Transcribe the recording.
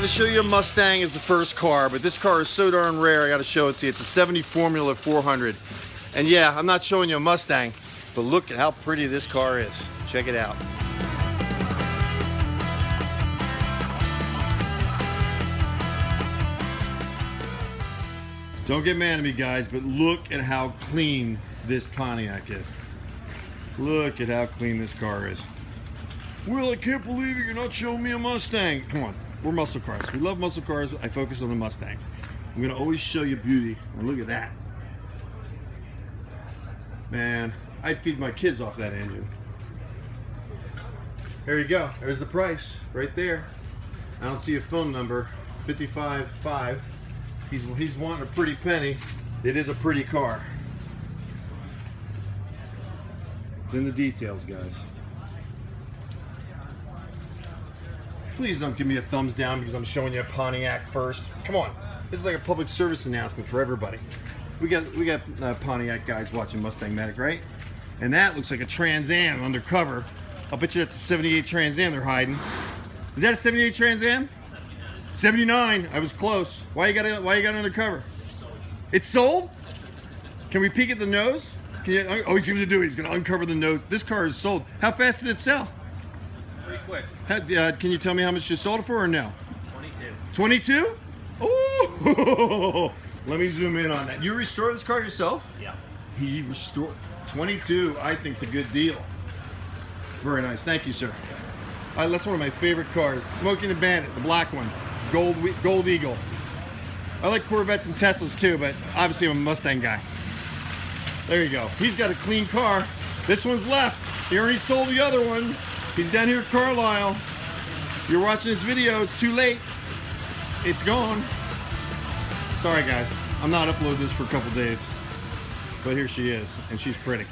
to show you a Mustang as the first car, but this car is so darn rare, I got to show it to you. It's a 70 Formula 400. And yeah, I'm not showing you a Mustang, but look at how pretty this car is. Check it out. Don't get mad at me, guys, but look at how clean this Pontiac is. Look at how clean this car is. Will, I can't believe it, you're not showing me a Mustang. Come on, we're muscle cars. We love muscle cars. I focus on the Mustangs. I'm gonna always show you beauty. And look at that. Man, I'd feed my kids off that engine. There you go. There's the price right there. I don't see a phone number. 55.5. He's wanting a pretty penny. It is a pretty car. It's in the details, guys. Please don't give me a thumbs down because I'm showing you a Pontiac first. Come on, this is like a public service announcement for everybody. We got Pontiac guys watching MustangMedic, right? And that looks like a TransAm undercover. I'll bet you that's a 78 TransAm they're hiding. Is that a 78 TransAm? 79. I was close. Why you got undercover? It's sold? Can we peek at the nose? Oh, he's going to do it. He's going to uncover the nose. This car is sold. How fast did it sell? Pretty quick. Can you tell me how much you sold it for or no? 22. 22? Oh, let me zoom in on that. You restored this car yourself? Yeah. He restored 22. I think it's a good deal. Very nice. Thank you, sir. That's one of my favorite cars. Smoking the Bandit, the black one. Gold Eagle. I like Corvettes and Teslas too, but obviously I'm a Mustang guy. There you go. He's got a clean car. This one's left. He already sold the other one. He's down here at Carlisle. You're watching this video, it's too late. It's gone. Sorry guys, I'm not uploading this for a couple days. But here she is, and she's pretty.